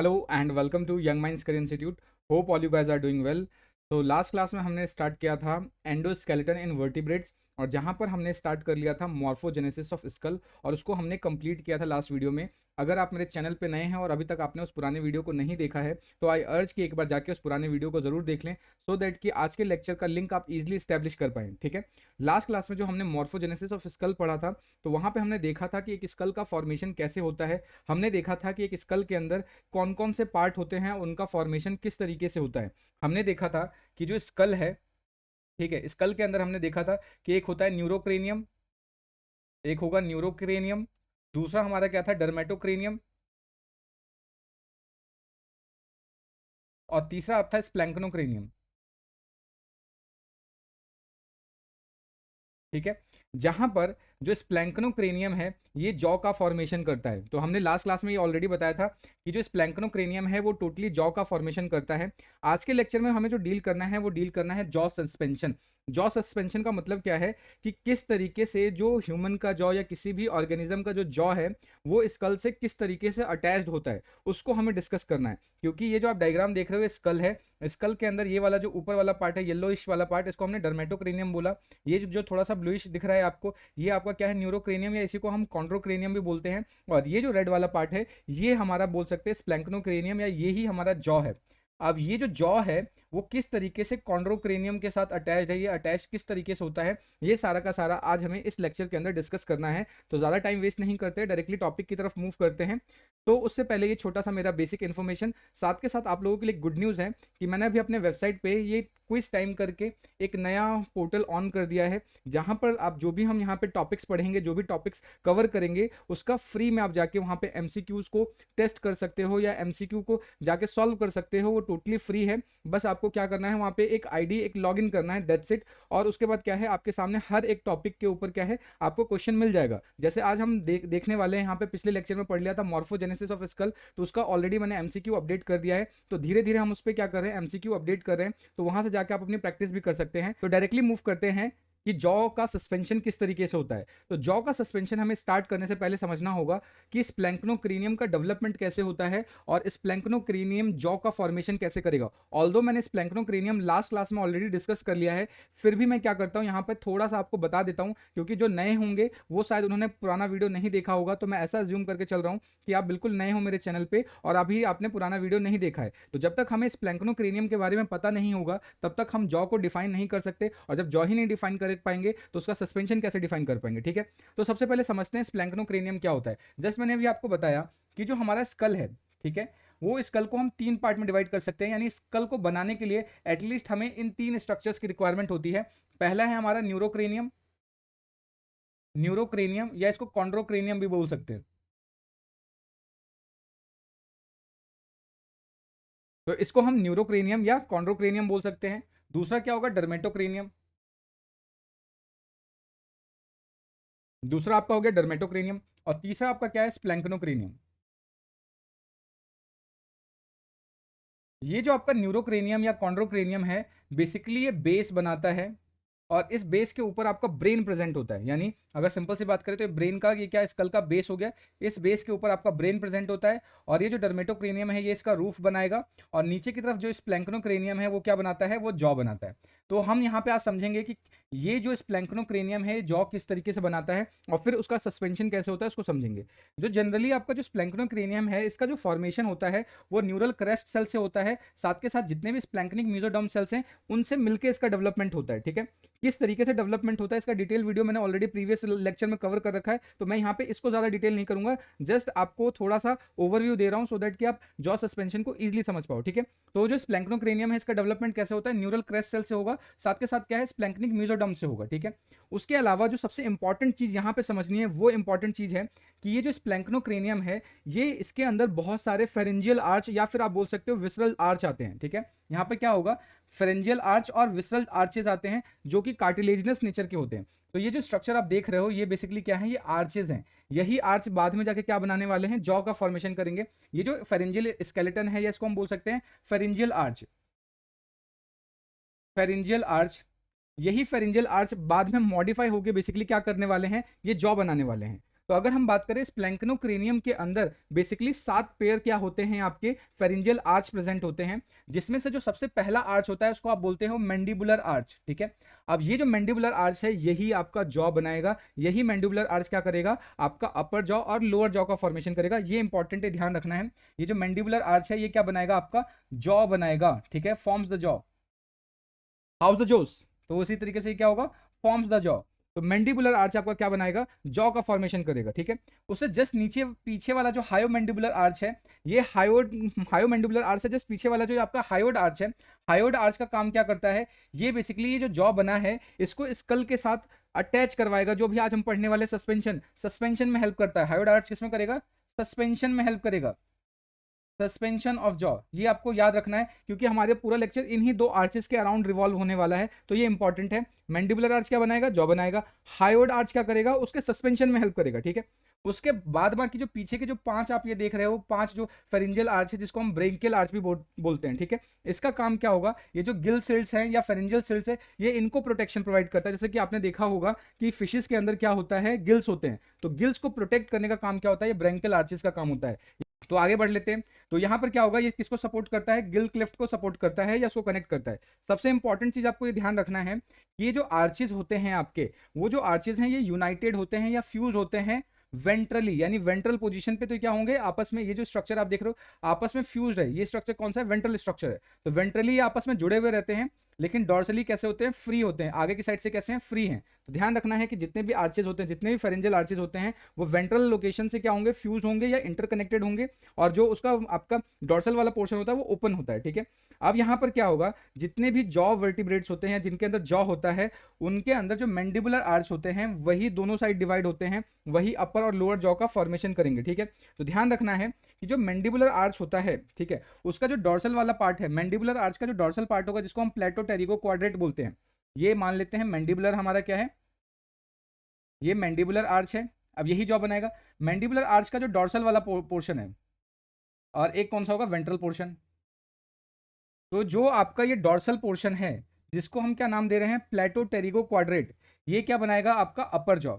Hello and welcome to Young Minds Career Institute. Hope all you guys are doing well. तो last class में हमने start किया था endoskeleton इन vertebrates, और जहां पर हमने स्टार्ट कर लिया था मॉर्फोजेनेसिस ऑफ स्कल, और उसको हमने कंप्लीट किया था लास्ट वीडियो में। अगर आप मेरे चैनल पे नए हैं और अभी तक आपने उस पुराने वीडियो को नहीं देखा है तो आई अर्ज कि एक बार जाके उस पुराने वीडियो को जरूर देख लें, सो दैट कि आज के लेक्चर का लिंक आप इजिली स्टैब्लिश कर पाएँ। ठीक है, लास्ट क्लास में जो हमने मॉर्फोजेनेसिस ऑफ स्कल पढ़ा था, तो वहां पे हमने देखा था कि एक स्कल का फॉर्मेशन कैसे होता है। हमने देखा था कि एक स्कल के अंदर कौन कौन से पार्ट होते हैं, उनका फॉर्मेशन किस तरीके से होता है। हमने देखा था कि जो स्कल है, ठीक है, स्कल के अंदर हमने देखा था कि एक होता है न्यूरोक्रेनियम, एक होगा न्यूरोक्रेनियम, दूसरा हमारा क्या था, डर्मेटोक्रेनियम, और तीसरा अब था स्प्लैंक्नोक्रेनियम। ठीक है, जहां पर जो स्प्लैंक्नोक्रेनियम है ये जॉ का फॉर्मेशन करता है। तो हमने लास्ट क्लास में ये ऑलरेडी बताया था कि जो स्प्लैंक्नोक्रेनियम है वो टोटली जॉ का फॉर्मेशन करता है। आज के लेक्चर में हमें जो डील करना है वो डील करना है जॉ सस्पेंशन। जॉ सस्पेंशन का मतलब क्या है कि किस तरीके से जो ह्यूमन का जॉ या किसी भी ऑर्गेनिज्म का जो जॉ है वो स्कल से किस तरीके से अटैच्ड होता है, उसको हमें डिस्कस करना है। क्योंकि ये जो आप डायग्राम देख रहे हो स्कल है, स्कल के अंदर ये वाला जो ऊपर वाला पार्ट है, येलोइश वाला पार्ट, इसको हमने डर्मेटोक्रेनियम बोला। ये जो थोड़ा सा ब्लूइश दिख रहा है आपको, ये आपका क्या है, न्यूरोक्रेनियम, या इसी को हम कॉन्ड्रोक्रेनियम भी बोलते हैं। और ये जो रेड वाला पार्ट है ये हमारा बोल सकते हैं स्प्लैंक्नोक्रेनियम, या ये ही हमारा जॉ है। अब ये जो जॉ है वो किस तरीके से कॉन्ड्रोक्रेनियम के साथ अटैच है, ये अटैच किस तरीके से होता है, ये सारा का सारा आज हमें इस लेक्चर के अंदर डिस्कस करना है। तो ज़्यादा टाइम वेस्ट नहीं करते, डायरेक्टली टॉपिक की तरफ मूव करते हैं। तो उससे पहले ये छोटा सा मेरा बेसिक इन्फॉर्मेशन, साथ के साथ आप लोगों के लिए गुड न्यूज़ है कि मैंने अभी अपने वेबसाइट पे ये क्विज टाइम करके एक नया पोर्टल ऑन कर दिया है, जहां पर आप जो भी हम यहाँ पे टॉपिक्स पढ़ेंगे, जो भी टॉपिक्स कवर करेंगे, उसका फ्री में आप जाके वहाँ पे एमसीक्यूज को टेस्ट कर सकते हो या एमसीक्यू को जाके सॉल्व कर सकते हो। वो टोटली फ्री है। बस आपको क्या करना है, वहाँ पे एक आईडी, एक लॉगिन करना है, दैट्स इट। और उसके बाद क्या है, आपके सामने हर एक टॉपिक के ऊपर क्या है, आपको क्वेश्चन मिल जाएगा। जैसे आज हम देखने वाले हैं, यहाँ पे पिछले लेक्चर में पढ़ लिया था मॉर्फोजेनेसिस ऑफ स्कल, तो उसका ऑलरेडी मैंने एमसीक्यू अपडेट कर दिया है। तो धीरे धीरे हम उस पर क्या कर रहे हैं, एमसीक्यू अपडेट कर रहे हैं, तो वहां से जाके आप अपनी प्रैक्टिस भी कर सकते हैं। तो डायरेक्टली मूव करते हैं कि जॉ का सस्पेंशन किस तरीके से होता है। तो जॉ का सस्पेंशन हमें स्टार्ट करने से पहले समझना होगा कि स्प्लैंक्नोक्रेनियम का डेवलपमेंट कैसे होता है और स्प्लैंक्नोक्रेनियम जॉ का फॉर्मेशन कैसे करेगा। ऑल्दो मैंने स्प्लैंक्नोक्रेनियम लास्ट क्लास में ऑलरेडी डिस्कस कर लिया है, फिर भी मैं क्या करता हूं, यहां पर थोड़ा सा आपको बता देता हूं, क्योंकि जो नए होंगे वो शायद उन्होंने पुराना वीडियो नहीं देखा होगा। तो मैं ऐसा ज्यूम करके चल रहा हूं कि आप बिल्कुल नए हो मेरे चैनल पे और अभी आपने पुराना वीडियो नहीं देखा है। तो जब तक हमें स्प्लैंक्नोक्रेनियम के बारे में पता नहीं होगा तब तक हम जॉ को डिफाइन नहीं कर सकते, और जब जॉ ही नहीं डिफाइन कर पाएंगे तो उसका सस्पेंशन कैसे डिफाइन कर पाएंगे। ठीक है, तो सबसे पहले समझते हैं स्प्लैंक्नोक्रेनियम क्या होता है। जस्ट मैंने अभी आपको बताया कि जो हमारा स्कल है, ठीक है, वो स्कल को हम तीन पार्ट में डिवाइड कर सकते हैं। यानी स्कल को बनाने के लिए एटलीस्ट हमें इन तीन स्ट्रक्चर्स की रिक्वायरमेंट होती है। पहला है हमारा न्यूरोक्रेनियम, न्यूरोक्रेनियम या इसको कॉन्ड्रोक्रेनियम भी बोल सकते हैं। तो इसको हम न्यूरोक्रेनियम या कॉन्ड्रोक्रेनियम बोल सकते हैं। दूसरा क्या होगा, डर्मेटोक्रेनियम, दूसरा आपका हो गया डर्मेटोक्रेनियम, और तीसरा आपका क्या है, स्प्लैंक्नोक्रेनियम। ये जो आपका न्यूरोक्रेनियम या कॉन्ड्रोक्रेनियम है, बेसिकली ये बेस बनाता है, और इस बेस के ऊपर आपका ब्रेन प्रेजेंट होता है। यानी अगर सिंपल सी बात करें तो ब्रेन का ये क्या, स्कल का बेस हो गया, इस बेस के ऊपर आपका ब्रेन प्रेजेंट होता है। और ये जो डर्मेटोक्रेनियम है ये इसका रूफ बनाएगा, और नीचे की तरफ जो स्प्लैंक्नोक्रेनियम है वो क्या बनाता है, वो जॉ बनाता है। तो हम यहाँ पे आज समझेंगे कि ये जो स्प्लैंक्नोक्रेनियम है जॉ किस तरीके से बनाता है, और फिर उसका सस्पेंशन कैसे होता है उसको समझेंगे। जो जनरली आपका जो स्प्लैंक्नोक्रेनियम है इसका जो फॉर्मेशन होता है वो न्यूरल क्रेस्ट सेल से होता है, साथ के साथ जितने भी स्प्लैंक्निक मेसोडर्म सेल्स हैं उनसे मिलकर इसका डेवलपमेंट होता है। ठीक है, किस तरीके से डेवलपमेंट होता है इसका डिटेल वीडियो मैंने ऑलरेडी प्रीवियस लेक्चर में कवर कर रखा है, तो मैं यहाँ पे इसको ज्यादा डिटेल नहीं करूंगा, जस्ट आपको थोड़ा सा ओवरव्यू दे रहा हूं सो दैट कि आप जॉ सस्पेंशन को इजीली समझ पाओ। ठीक है, तो जो स्प्लैंक्नोक्रेनियम है इसका डेवलपमेंट कैसे होता है, न्यूरल क्रेस्ट सेल से होगा, साथ के साथ क्या है, स्प्लैंक्निक मेसोडर्म से होगा। ठीक है, उसके अलावा जो सबसे इंपॉर्टेंट चीज यहाँ पे समझनी है वो इंपॉर्टेंट चीज है कि ये जो स्प्लैंक्नोक्रेनियम है ये इसके अंदर बहुत सारे फेरेंजियल आर्च या फिर आप बोल सकते हो विसरल आर्च आते हैं। ठीक है, यहाँ पे क्या होगा, फेरेंजियल आर्च और विसरल आर्चेज आते हैं जो कि कार्टिलेजिनस नेचर के होते हैं। तो ये जो स्ट्रक्चर आप देख रहे हो ये बेसिकली क्या है, ये आर्चेज हैं। यही आर्च बाद में जाके क्या बनाने वाले हैं, जॉ का फॉर्मेशन करेंगे। ये जो फेरेंजियल स्केलेटन है या इसको हम बोल सकते हैं फेरेंजियल आर्च, फेरेंजियल आर्च, यही फेरेंजियल आर्च बाद में मॉडिफाई होकर बेसिकली क्या करने वाले हैं, ये जॉ बनाने वाले हैं। तो अगर हम बात करें स्प्लैंक्नोक्रेनियम के अंदर बेसिकली 7 पेयर क्या होते हैं, आपके फेरिंजियल आर्च प्रेजेंट होते हैं, जिसमें से जो सबसे पहला आर्च होता है उसको आप बोलते हो मैंडिबुलर आर्च। ठीक है, अब ये जो मैंडिबुलर आर्च है यही आपका जॉ बनाएगा, यही मैंडिबुलर आर्च क्या करेगा, आपका अपर जॉ और लोअर जॉ का फॉर्मेशन करेगा। ये इंपॉर्टेंट है, ध्यान रखना है। ये जो मैंडिबुलर आर्च है ये क्या बनाएगा, आपका जॉ बनाएगा। ठीक है, forms the jaw, house the jaws, तो उसी तरीके से क्या होगा, फॉर्म्स द जॉ। तो मैंडिबुलर आर्च आपका क्या बनाएगा, जॉ का फॉर्मेशन करेगा। ठीक है, उससे जस्ट नीचे पीछे वाला जो हायो मैंडिबुलर आर्च है, ये हायो मैंडिबुलर आर्च है, जस्ट पीछे वाला जो आपका हायोड आर्च है, हायोड आर्च का काम क्या करता है, ये बेसिकली ये जो जॉ बना है इसको स्कल के साथ अटैच करवाएगा। जो भी आज हम पढ़ने वाले सस्पेंशन में हेल्प करता है। हायोड आर्च किसमें करेगा, सस्पेंशन में हेल्प करेगा, सस्पेंशन ऑफ जॉ। ये आपको याद रखना है क्योंकि हमारे पूरा लेक्चर इन्हीं दो आर्चेस के अराउंड रिवॉल्व होने वाला है, तो ये इंपॉर्टेंट है। मैंडिबुलर आर्च क्या बनाएगा, जॉ बनाएगा। हायोड आर्च क्या करेगा, उसके सस्पेंशन में हेल्प करेगा। ठीक है, उसके बाद बाकी जो पीछे के जो 5 आप ये देख रहे हो, 5 जो फेरिंजियल आर्च है जिसको हम ब्रेंकियल आर्च भी बोलते हैं। ठीक है, इसका काम क्या होगा, ये जो गिल सेल्स हैं या फेरिंजियल सेल्स है ये इनको प्रोटेक्शन प्रोवाइड करता है। जैसे कि आपने देखा होगा कि फिशेस के अंदर क्या होता है, गिल्स होते हैं, तो गिल्स को प्रोटेक्ट करने का काम क्या होता है, ये ब्रेंकियल आर्चेस का काम होता है। तो आगे बढ़ लेते हैं। तो यहां पर क्या होगा, ये किसको सपोर्ट करता है, गिल क्लेफ्ट को सपोर्ट करता है या उसको कनेक्ट करता है। सबसे इंपॉर्टेंट चीज आपको ये ध्यान रखना है कि ये जो आर्चेज होते हैं आपके, वो जो आर्चेज हैं ये यूनाइटेड होते हैं या फ्यूज होते हैं वेंट्रली, यानी वेंट्रल पोजीशन पे। तो क्या होंगे आपस में, ये जो स्ट्रक्चर आप देख रहे हो आपस में फ्यूज्ड है। ये स्ट्रक्चर कौन सा है, वेंट्रल स्ट्रक्चर है। तो वेंट्रली आपस में जुड़े हुए रहते हैं, लेकिन डॉर्सली कैसे होते हैं, फ्री होते हैं। आगे की साइड से कैसे हैं, फ्री हैं। तो ध्यान रखना है कि जितने भी आर्चेज होते हैं, जितने भी फेरेंजियल आर्चेज होते हैं, वो वेंट्रल लोकेशन से क्या होंगे, फ्यूज होंगे या इंटरकनेक्टेड होंगे, और जो उसका आपका डॉर्सल वाला पोर्शन होता है वो ओपन होता है। ठीक है, अब यहां पर क्या होगा, जितने भी जॉ वर्टिब्रेट्स होते हैं जिनके अंदर जॉ होता है, उनके अंदर जो मैंडिबुलर आर्च होते हैं वही दोनों साइड डिवाइड होते हैं, वही अपर और लोअर जॉ का फॉर्मेशन करेंगे। ठीक है, तो ध्यान रखना है कि जो मैंडिबुलर आर्च होता है, ठीक है, उसका जो डॉर्सल वाला पार्ट है, मैंडिबुलर आर्च का जो डॉर्सल पार्ट होगा जिसको हम प्लेटो टेरिगो क्वाड्रेट बोलते हैं, ये मान लेते हैं मैंडिबुलर हमारा क्या है, ये मैंडिबुलर आर्च है। अब यही जॉ बनाएगा। मैंडिबुलर आर्च का जो डॉर्सल वाला पोर्शन है, और एक कौन सा होगा, वेंट्रल पोर्शन। तो जो आपका ये डॉर्सल पोर्शन है जिसको हम क्या नाम दे रहे हैं, प्लेटो टेरिगो क्वाड्रेट, ये क्या बनाएगा, आपका अपर जॉ,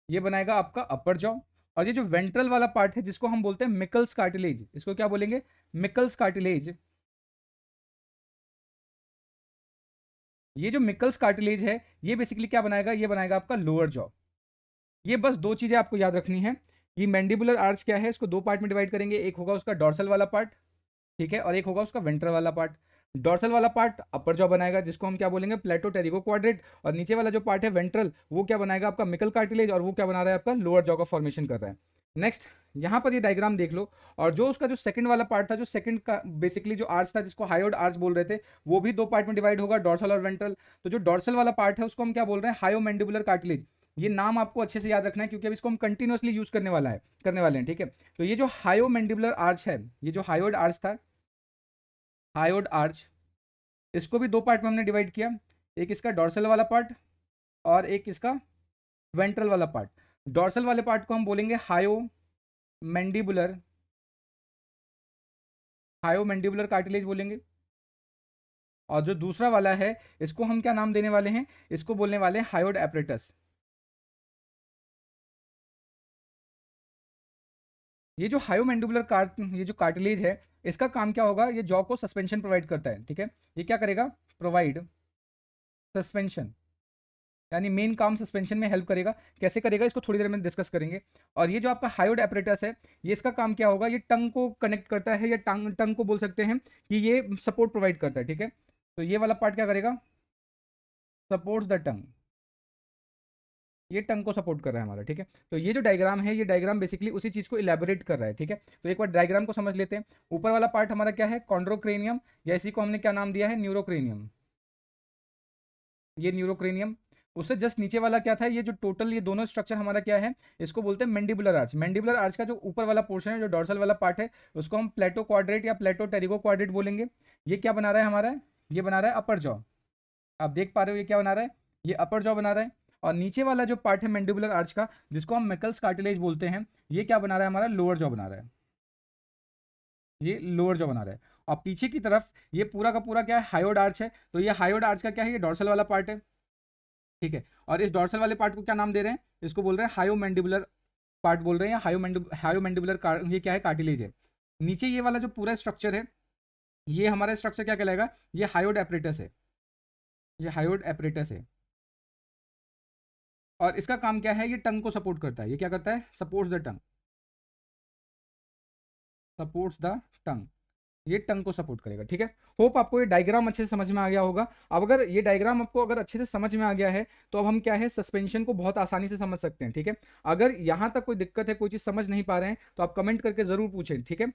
ये बनाएगा आपका अपर जॉ। और ये जो वेंट्रल वाला पार्ट है जिसको हम बोलते हैं मिकल्स कार्टिलेज, इसको क्या बोलेंगे, मिकल्स कार्टिलेज। ये जो मिकल्स कार्टिलेज है ये बेसिकली क्या बनाएगा, ये बनाएगा आपका लोअर जॉ। ये बस दो चीजें आपको याद रखनी है कि मैंडिबुलर आर्च क्या है, इसको दो पार्ट में डिवाइड करेंगे। एक होगा उसका डॉर्सल वाला पार्ट, ठीक है, और एक होगा उसका वेंट्रल वाला पार्ट। डॉर्सल वाला पार्ट अपर जॉ बनाएगा जिसको हम क्या बोलेंगे, प्लेटो टेरिगो क्वाड्रेट, और नीचे वाला जो पार्ट है वेंट्रल, वो क्या बनाएगा, आपका मिकल कार्टिलेज, और वो क्या बना रहा है, आपका लोअर जॉ का फॉर्मेशन कर रहा है। नेक्स्ट यहां पर ये डायग्राम देख लो, और जो उसका जो सेकंड वाला पार्ट था, जो सेकंड का बेसिकली जो आर्च था जिसको हायोड आर्च बोल रहे थे, वो भी दो पार्ट में डिवाइड होगा, डॉर्सल और वेंट्रल। तो जो डॉर्सल वाला पार्ट है उसको हम क्या बोल रहे हैं, हायो मैंडिबुलर कार्टिलेज। ये नाम आपको अच्छे से याद रखना है क्योंकि अब इसको हम कंटिन्यूअसली यूज करने वाले हैं। ठीक है, तो ये जो हायो मैंडिबुलर आर्च है, ये जो हायोड आर्च था, हायोड आर्च, इसको भी दो पार्ट में हमने डिवाइड किया। एक इसका डॉर्सल वाला पार्ट और एक इसका वेंट्रल वाला पार्ट। डॉर्सल वाले पार्ट को हम बोलेंगे हायो मैंडिबुलर, हायो मैंडिबुलर कार्टिलेज बोलेंगे। और जो दूसरा वाला है इसको हम क्या नाम देने वाले हैं, इसको बोलने वाले हैं हायोड एपरेटस। ये जो हायोमैंडिबुलर ये जो कार्टिलेज है इसका काम क्या होगा, ये जॉ को सस्पेंशन प्रोवाइड करता है। ठीक है, ये क्या करेगा, प्रोवाइड सस्पेंशन, यानी मेन काम सस्पेंशन में हेल्प करेगा। कैसे करेगा इसको थोड़ी देर में डिस्कस करेंगे। और ये जो आपका हायोड एपरेटस है, ये इसका काम क्या होगा, ये टंग को कनेक्ट करता है, या टंग को बोल सकते हैं कि ये सपोर्ट प्रोवाइड करता है। ठीक है, तो ये वाला पार्ट क्या करेगा, सपोर्ट्स द टंग, ये टंग को सपोर्ट कर रहा है हमारा। ठीक है, तो ये जो डायग्राम है, ये डायग्राम बेसिकली उसी चीज को इलेबोरेट कर रहा है। ठीक है, तो एक बार डायग्राम को समझ लेते हैं। ऊपर वाला पार्ट हमारा क्या है, कॉन्ड्रोक्रेनियम, या इसी को हमने क्या नाम दिया है, न्यूरोक्रेनियम। ये न्यूरोक्रेनियम। उससे जस्ट नीचे वाला क्या था, ये जो टोटल ये दोनों स्ट्रक्चर हमारा क्या है, इसको बोलते हैं मैंडिबुलर आर्च। मैंडिबुलर आर्च का जो ऊपर वाला पोर्शन है, जो डॉर्सल वाला पार्ट है, उसको हम प्लेटो क्वाड्रेट या प्लेटो टेरिगो क्वाड्रेट बोलेंगे। ये क्या बना रहा है हमारा, ये बना रहा है अपर जॉ। आप देख पा रहे हो ये क्या बना रहा है, ये अपर जॉ बना रहा है। और नीचे वाला जो पार्ट है मैंडिबुलर आर्च का, जिसको हम मैकल्स कार्टिलेज बोलते हैं, ये क्या बना रहा है हमारा, लोअर जॉ बना रहा है। ये लोअर जॉ बना रहा है। और पीछे की तरफ ये पूरा का पूरा क्या है, हायोड आर्च है। तो ये हायोड आर्च का क्या है, ये डॉर्सल वाला पार्ट है। ठीक है, और इस डॉर्सल वाले पार्ट को क्या नाम दे रहे हैं, इसको बोल रहे हैं हायो मैंडिबुलर पार्ट बोल रहे हैं, या हायोमैंडिबुलर ये क्या है, कार्टिलेज है। नीचे ये वाला जो पूरा स्ट्रक्चर है, ये हमारा स्ट्रक्चर क्या कहलाएगा, ये हायोड एपरेटस है, ये हायोड एपरेटस है। और इसका काम क्या है, ये टंग को सपोर्ट करता है। ये क्या करता है, supports the tongue, supports the tongue, ये टंग को सपोर्ट करेगा। ठीक है, होप आपको ये डायग्राम अच्छे से समझ में आ गया होगा। अब अगर ये डायग्राम आपको अगर अच्छे से समझ में आ गया है, तो अब हम क्या है, सस्पेंशन को बहुत आसानी से समझ सकते हैं। ठीक है, अगर यहां तक कोई दिक्कत है, कोई चीज समझ नहीं पा रहे हैं, तो आप कमेंट करके जरूर पूछें। ठीक है,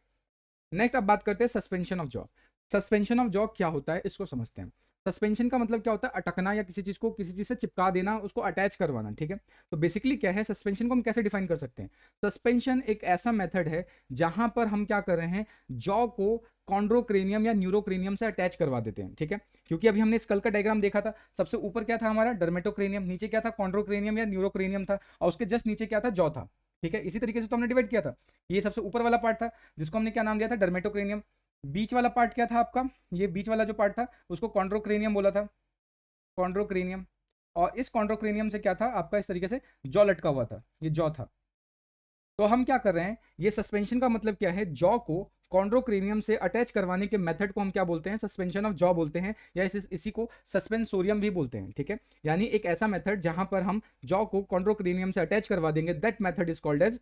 नेक्स्ट अब बात करते हैं suspension of jaw. Suspension of jaw क्या होता है, इसको समझते हैं। सस्पेंशन का मतलब क्या होता है, अटकना या किसी चीज को किसी चीज से चिपका देना, उसको अटैच करवाना। ठीक है, तो बेसिकली क्या है, सस्पेंशन को हम कैसे डिफाइन कर सकते हैं। सस्पेंशन एक ऐसा मेथड है जहां पर हम क्या कर रहे हैं, जॉ को कॉन्ड्रोक्रेनियम या न्यूरोक्रेनियम से अटैच करवा देते हैं। ठीक है, क्योंकि अभी हमने स्कल का डायग्राम देखा था, सबसे ऊपर क्या था हमारा, डर्मेटोक्रेनियम, नीचे क्या था, कॉन्ड्रोक्रेनियम या न्यूरोक्रेनियम था, और उसके जस्ट नीचे क्या था, जॉ था। ठीक है, इसी तरीके से तो हमने डिवाइड किया था। ये सबसे ऊपर वाला पार्ट था, जिसको हमने क्या नाम दिया था, डर्मेटोक्रेनियम। बीच वाला पार्ट क्या था आपका, ये बीच वाला जो पार्ट था, उसको कॉन्ड्रोक्रेनियम बोला था, कॉन्ड्रोक्रेनियम। और इस कॉन्ड्रोक्रेनियम से क्या था आपका, इस तरीके से जॉ लटका हुआ था, ये जॉ था। तो हम क्या कर रहे हैं, ये सस्पेंशन का मतलब क्या है, जॉ को कॉन्ड्रोक्रेनियम से अटैच करवाने के मेथड को हम क्या बोलते हैं, सस्पेंशन ऑफ जॉ बोलते हैं, या इसी को सस्पेंसोरियम भी बोलते हैं। ठीक है, यानी एक ऐसा मेथड जहां पर हम जॉ को कॉन्ड्रोक्रेनियम से अटैच करवा देंगे, that method is called as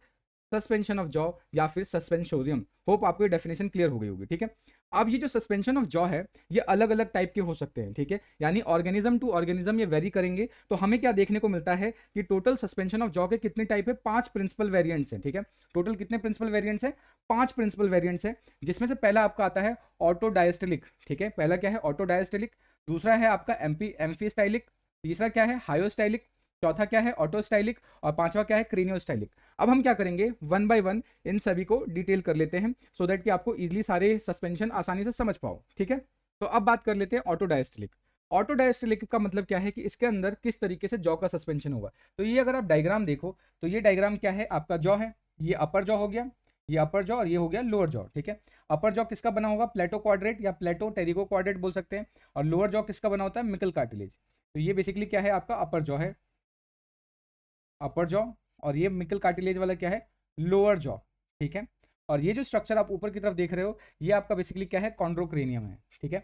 suspension of jaw या फिर सस्पेंसोरियम। होप आपको ये डेफिनेशन क्लियर हो गई होगी। ठीक है, अब ये जो सस्पेंशन ऑफ जॉ है, ये अलग अलग टाइप के हो सकते हैं। ठीक है, यानी ऑर्गेनिज्म टू ऑर्गेनिज्म ये वेरी करेंगे। तो हमें क्या देखने को मिलता है कि टोटल सस्पेंशन ऑफ जॉ के कितने टाइप है, 5 प्रिंसिपल वेरिएंट्स हैं। ठीक है, टोटल कितने प्रिंसिपल वेरिएंट्स हैं, 5 प्रिंसिपल वेरिएंट्स हैं, जिसमें से पहला आपका आता है ऑटो डायस्टेलिक। ठीक है, पहला क्या है, ऑटो डायस्टेलिक। दूसरा है आपका एम्फीस्टाइलिक। तीसरा क्या है, हायोस्टाइलिक। चौथा क्या है, ऑटोस्टाइलिक। और पांचवा क्या है, क्रेनियोस्टाइलिक। अब हम क्या करेंगे, वन बाय वन इन सभी को डिटेल कर लेते हैं, सो दैट कि आपको इजीली सारे सस्पेंशन आसानी से समझ पाओ। ठीक है, तो अब बात कर लेते हैं ऑटोडायस्टेलिक। ऑटोडायस्टेलिक का मतलब क्या है कि इसके अंदर किस तरीके से जॉ का सस्पेंशन होगा। तो ये अगर आप डायग्राम देखो, तो ये डायग्राम क्या है, आपका जॉ है, ये अपर जॉ हो गया, ये अपर जॉ, और ये हो गया लोअर जॉ। ठीक है, अपर जॉ किसका बना होगा, प्लेटो क्वाड्रेट या प्लेटो टेरिगो क्वाड्रेट बोल सकते हैं, और लोअर जॉ किसका बना होता है, मिकल कार्टिलेज। तो ये बेसिकली क्या है, आपका अपर जॉ है, अपर जॉ। और ये मिकल कार्टिलेज वाला क्या है, लोअर जॉ। ठीक है, और ये जो स्ट्रक्चर आप ऊपर की तरफ देख रहे हो, ये आपका बेसिकली क्या है, कॉन्ड्रोक्रेनियम है। ठीक है,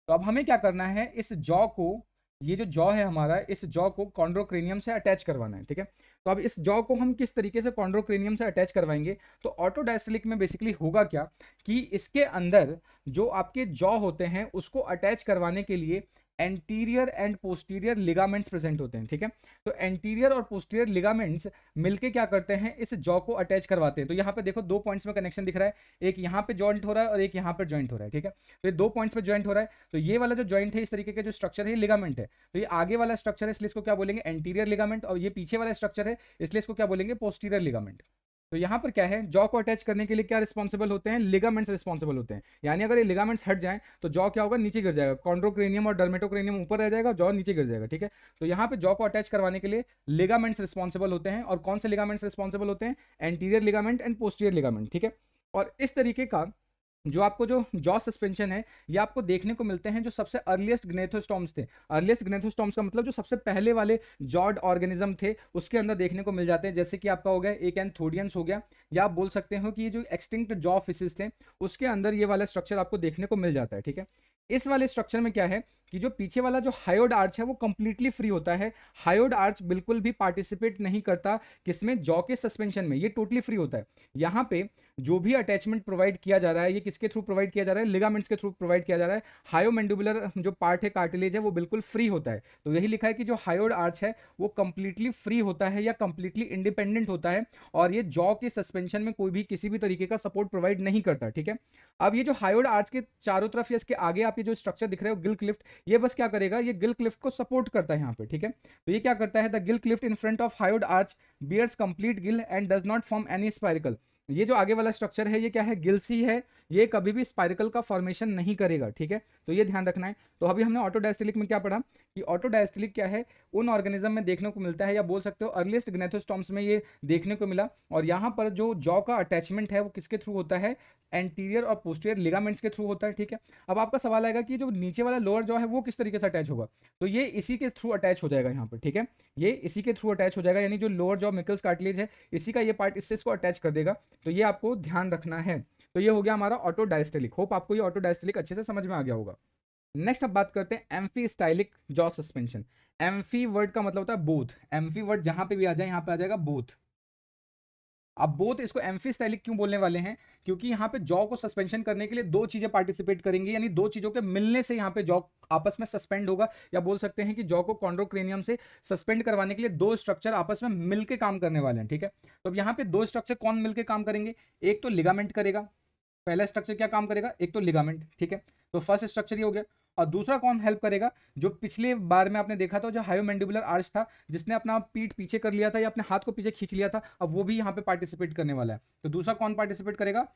तो अब हमें क्या करना है, इस जॉ को, ये जो जॉ है हमारा, इस जॉ को कॉन्ड्रोक्रेनियम से अटैच करवाना है। ठीक है, तो अब इस जॉ को हम किस तरीके से कॉन्ड्रोक्रेनियम से अटैच करवाएंगे, तो ऑटोडायस्टेलिक में बेसिकली होगा क्या, कि इसके अंदर जो आपके जॉ होते हैं, उसको अटैच करवाने के लिए anterior and posterior ligaments present होते हैं। ठीक है, तो एंटीरियर और पोस्टीरियर लिगामेंट्स मिलके क्या करते हैं, इस जॉ को अटैच करवाते हैं। तो यहाँ पे देखो 2 पॉइंट्स में कनेक्शन दिख रहा है, एक यहाँ पे जॉइंट हो रहा है और एक यहाँ पर जॉइंट हो रहा है। ठीक है, तो ये 2 पॉइंट्स पे जॉइंट हो रहा है। तो ये वाला जो जॉइंट है, इस तरीके का जो स्ट्रक्चर है, लिगामेंट है। तो ये आगे वाला स्ट्रक्चर है, इसलिए इसको क्या बोलेंगे, एंटीरियर लिगामेंट। और ये पीछे वाला स्ट्रक्चर है, इसलिए इसको क्या बोलेंगे, पोस्टीरियर लिगामेंट। तो यहाँ पर क्या है, जॉ को अटैच करने के लिए क्या रिस्पॉन्सिबल होते हैं, लिगामेंट्स रिस्पॉन्सिबल होते हैं। यानी अगर ये लिगामेंट्स हट जाएं, तो जॉ क्या होगा, नीचे गिर जाएगा, कॉन्ड्रोक्रेनियम और डर्मेटोक्रेनियम ऊपर रह जाएगा, जॉ नीचे गिर जाएगा। ठीक है, तो यहाँ पे जॉ को अटैच करवाने के लिए लिगामेंट्स रिस्पॉन्सिबल होते हैं। और कौन से लिगामेंट्स रिस्पॉन्सिबल होते हैं, anterior ligament and posterior ligament. ठीक है, और इस तरीके का जो आपको जो जॉ सस्पेंशन है, ये आपको देखने को मिलते हैं जो सबसे अर्लीस्ट ग्नेथोस्टॉम्स थे। अर्लीस्ट ग्नेथोस्टॉम्स का मतलब जो सबसे पहले वाले जॉड ऑर्गेनिज्म थे, उसके अंदर देखने को मिल जाते हैं। जैसे कि आपका हो गया एक एंथोडियंस हो गया, या आप बोल सकते हो कि ये जो एक्सटिंक्ट जॉ फिशेस थे, उसके अंदर ये वाला स्ट्रक्चर आपको देखने को मिल जाता है। ठीक है, इस वाले स्ट्रक्चर में क्या है कि जो पीछे वाला जो हायोड आर्च है, वो कंप्लीटली फ्री होता है। हायोड आर्च बिल्कुल भी पार्टिसिपेट नहीं करता किसमें, जॉ के सस्पेंशन में, ये टोटली फ्री होता है। यहाँ पे जो भी अटैचमेंट प्रोवाइड किया जा रहा है, ये किसके थ्रू प्रोवाइड किया जा रहा है, लिगामेंट्स के थ्रू प्रोवाइड किया जा रहा है। हायोमैंडिबुलर जो पार्ट है, कार्टिलेज है, वो बिल्कुल फ्री होता है। तो यही लिखा है कि जो हायोड आर्च है, वो कंप्लीटली फ्री होता है या कंप्लीटली इंडिपेंडेंट होता है, और ये जॉ के सस्पेंशन में कोई भी किसी भी तरीके का सपोर्ट प्रोवाइड नहीं करता। ठीक है, अब ये जो हायोड आर्च के चारों तरफ या इसके आगे आप ये जो स्ट्रक्चर दिख रहे हो, गिल क्लिफ्ट, ये बस क्या करेगा, ये गिल क्लिफ्ट को सपोर्ट करता है यहाँ पे। ठीक है, तो ये क्या करता है, the gill cleft in front of hyoid arch bears complete gill and does not form any spiracle. ये जो आगे वाला स्ट्रक्चर है ये क्या है, गिल्स ही है, ये कभी भी स्पाइरकल का फॉर्मेशन नहीं करेगा, ठीक है, तो ये ध्यान रखना है। तो अभी हमने ऑटोडायस्टिलिक में क्या पढ़ा कि ऑटोडायस्टिलिक क्या है, उन ऑर्गेनिज्म में देखने को मिलता है, या बोल सकते हो अर्लीस्ट ग्नेथोस्टॉम्स में ये देखने को मिला। और यहाँ पर जो जॉ का अटैचमेंट है वो किसके थ्रू होता है, एंटीरियर और पोस्टीरियर लिगामेंट्स के थ्रू होता है, ठीक है। अब आपका सवाल आएगा कि जो नीचे वाला लोअर जॉ है वो किस तरीके से अटैच होगा, तो ये इसी के थ्रू अटैच हो जाएगा यहाँ पर, ठीक है, ये इसी के थ्रू अटैच हो जाएगा, यानी जो लोअर जॉ मिकल्स कार्टिलेज है इसी का ये पार्ट इससे इसको अटैच कर देगा, तो ये आपको ध्यान रखना है। तो ये हो गया हमारा ऑटोडायस्टेलिक। होप आपको ये ऑटोडायस्टेलिक अच्छे से समझ में आ गया होगा। नेक्स्ट अब बात करते हैं एम्फीस्टाइलिक जॉ सस्पेंशन। एम्फी वर्ड का मतलब होता है बोथ, एम्फी वर्ड जहां पे भी आ जाए यहाँ पे आ जाएगा बोथ। अब बोथ इसको एम्फीस्टाइलिक क्यों बोलने वाले हैं, क्योंकि यहाँ पे जॉ को सस्पेंशन करने के लिए दो चीजें पार्टिसिपेट करेंगी, यानी दो चीजों के मिलने से यहाँ पे जॉ आपस में सस्पेंड होगा, या बोल सकते हैं कि जॉ को कॉन्ड्रोक्रेनियम से सस्पेंड करवाने के लिए दो स्ट्रक्चर आपस में मिलकर काम करने वाले हैं, ठीक है। तो अब यहाँ पे दो स्ट्रक्चर कौन मिलकर काम करेंगे, एक तो लिगामेंट करेगा, पहला स्ट्रक्चर क्या काम करेगा, एक तो लिगामेंट, ठीक है, तो फर्स्ट स्ट्रक्चर ये हो गया। और दूसरा कौन हेल्प करेगा, जो पिछले बार में आपने देखा था जो हायोमैंडिबुलर आर्च था, जिसने अपना पीठ पीछे कर लिया था या अपने हाथ को पीछे खींच लिया था, अब वो भी यहाँ पे पार्टिसिपेट करने वाला है। तो दूसरा कौन पार्टिसिपेट करेगा,